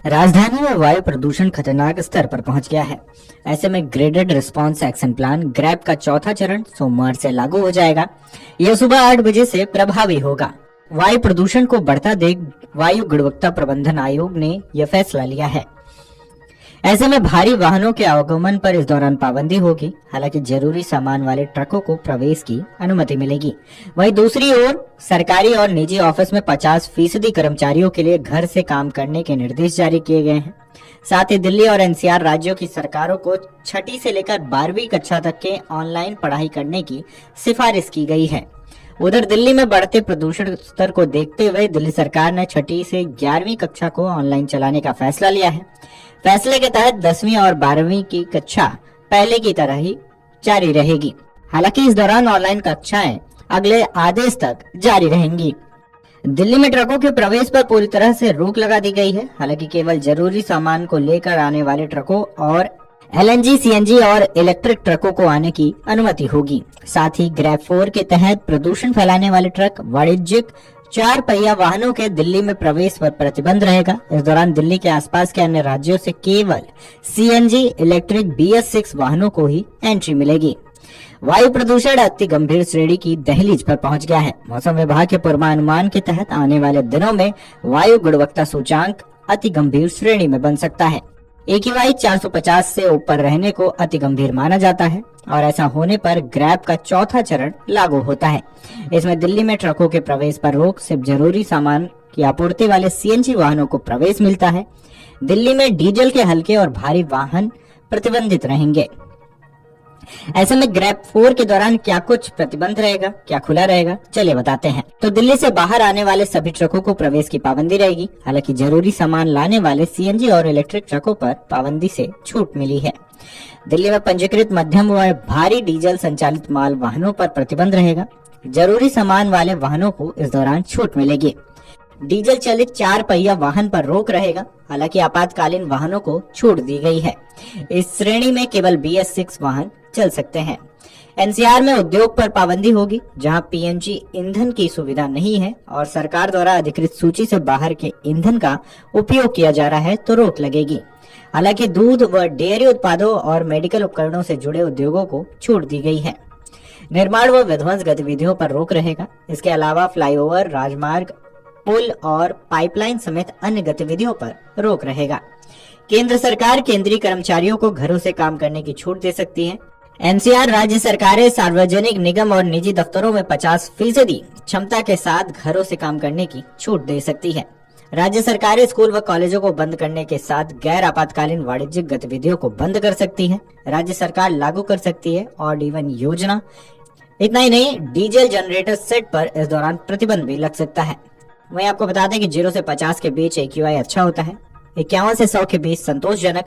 राजधानी में वायु प्रदूषण खतरनाक स्तर पर पहुंच गया है। ऐसे में graded response action plan grab का चौथा चरण सोमवार से लागू हो जाएगा। यह सुबह 8 बजे से प्रभावी होगा। वायु प्रदूषण को बढ़ता देख वायु गुणवत्ता प्रबंधन आयोग ने यह फैसला लिया है। ऐसे में भारी वाहनों के आवागमन पर इस दौरान पाबंदी होगी। हालांकि जरूरी सामान वाले ट्रकों को प्रवेश की अनुमति मिलेगी। वहीं दूसरी ओर सरकारी और निजी ऑफिस में 50% कर्मचारियों के लिए घर से काम करने के निर्देश जारी किए गए हैं। साथ ही दिल्ली और एनसीआर राज्यों की सरकारों को 6ठी से लेकर 12वीं कक्षा तक के ऑनलाइन पढ़ाई करने की सिफारिश की गई है। उधर दिल्ली में बढ़ते प्रदूषण स्तर को देखते हुए दिल्ली सरकार ने 6ठी से 11वीं कक्षा को ऑनलाइन चलाने का फैसला लिया है। फैसले के तहत 10वीं और 12वीं की कक्षा पहले की तरह ही जारी रहेगी। हालांकि इस दौरान ऑनलाइन कक्षाएं अगले आदेश तक जारी रहेंगी। दिल्ली में ट्रकों के प्रवेश पर पूरी तरह से रोक लगा दी गई है। हालांकि केवल जरूरी सामान को लेकर आने वाले ट्रकों और एलएनजी, सीएनजी और इलेक्ट्रिक ट्रकों को आने की अनुमति होगी। साथ ही ग्रैब 4 के तहत प्रदूषण फैलाने वाले ट्रक, वाणिज्यिक 4 पहिया वाहनों के दिल्ली में प्रवेश पर प्रतिबंध रहेगा। इस दौरान दिल्ली के आसपास के अन्य राज्यों से केवल सीएनजी, इलेक्ट्रिक BS6 वाहनों को ही एंट्री मिलेगी। वायु प्रदूषण अति गंभीर श्रेणी की दहलीज पर पहुंच गया है। मौसम विभाग के पूर्वानुमान के तहत आने वाले दिनों में वायु गुणवत्ता सूचांक अति गंभीर श्रेणी में बन सकता है। AQI 450 से ऊपर रहने को अति गंभीर माना जाता है और ऐसा होने पर ग्रैब का चौथा चरण लागू होता है। इसमें दिल्ली में ट्रकों के प्रवेश पर रोक, सिर्फ जरूरी सामान की आपूर्ति वाले सीएनजी वाहनों को प्रवेश मिलता है। दिल्ली में डीजल के हल्के और भारी वाहन प्रतिबंधित रहेंगे। ऐसे में ग्रैब 4 के दौरान क्या कुछ प्रतिबंध रहेगा, क्या खुला रहेगा, चलिए बताते हैं। तो दिल्ली से बाहर आने वाले सभी ट्रकों को प्रवेश की पाबंदी रहेगी। हालांकि जरूरी सामान लाने वाले सीएनजी और इलेक्ट्रिक ट्रकों पर पाबंदी से छूट मिली है। दिल्ली में पंजीकृत मध्यम व भारी डीजल संचालित माल वाहनों पर प्रतिबंध रहेगा। जरूरी सामान वाले वाहनों को इस दौरान छूट मिलेगी। डीजल चलित 4 पहिया वाहन पर रोक रहेगा। हालांकि आपातकालीन वाहनों को छूट दी गई है। इस श्रेणी में केवल BS6 वाहन चल सकते हैं। एनसीआर में उद्योग पर पाबंदी होगी। जहां पीएनजी ईंधन की सुविधा नहीं है और सरकार द्वारा अधिकृत सूची से बाहर के ईंधन का उपयोग किया जा रहा है तो रोक लगेगी। हालांकि दूध व डेयरी उत्पादों और मेडिकल उपकरणों से जुड़े उद्योगों को छूट दी गई है। निर्माण व विध्वंस गतिविधियों पर रोक रहेगा। इसके अलावा फ्लाईओवर, राजमार्ग, पुल और पाइपलाइन समेत अन्य गतिविधियों पर रोक रहेगा। केंद्र सरकार केंद्रीय कर्मचारियों को घरों से काम करने की छूट दे सकती है। एनसीआर राज्य सरकारें सार्वजनिक, निगम और निजी दफ्तरों में 50% क्षमता के साथ घरों से काम करने की छूट दे सकती है। राज्य सरकारें स्कूल व कॉलेजों को बंद करने के साथ गैर आपातकालीन वाणिज्यिक गतिविधियों को बंद कर सकती है। राज्य सरकार लागू कर सकती है ऑड इवन योजना। इतना ही नहीं, डीजल जनरेटर सेट पर इस दौरान प्रतिबंध भी लग सकता है। वहीं आपको बता दें कि 0 से 50 के बीच AQI अच्छा होता है, 51 से 100 के बीच संतोषजनक,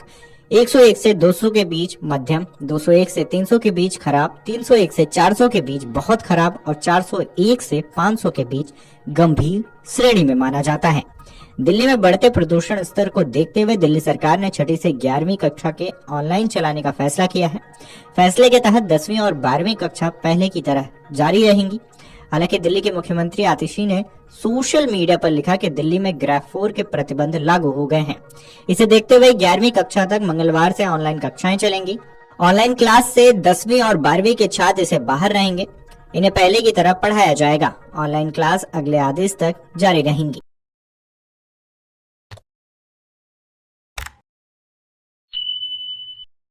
101 से 200 के बीच मध्यम, 201 से 300 के बीच खराब, 301 से 400 के बीच बहुत खराब और 401 से 500 के बीच गंभीर श्रेणी में माना जाता है। दिल्ली में बढ़ते प्रदूषण स्तर को देखते हुए दिल्ली सरकार ने 6ठी से 11वीं कक्षा के ऑनलाइन चलाने का फैसला किया है। फैसले के तहत 10वीं और 12वीं कक्षा पहले की तरह जारी रहेंगी। हालांकि दिल्ली के मुख्यमंत्री आतिशी ने सोशल मीडिया पर लिखा कि दिल्ली में ग्रैब 4 के प्रतिबंध लागू हो गए हैं। इसे देखते हुए 11वीं कक्षा तक मंगलवार से ऑनलाइन कक्षाएं चलेंगी। ऑनलाइन क्लास से 10वीं और 12वीं के छात्र इसे बाहर रहेंगे। इन्हें पहले की तरह पढ़ाया जाएगा। ऑनलाइन क्लास अगले आदेश तक जारी रहेंगी।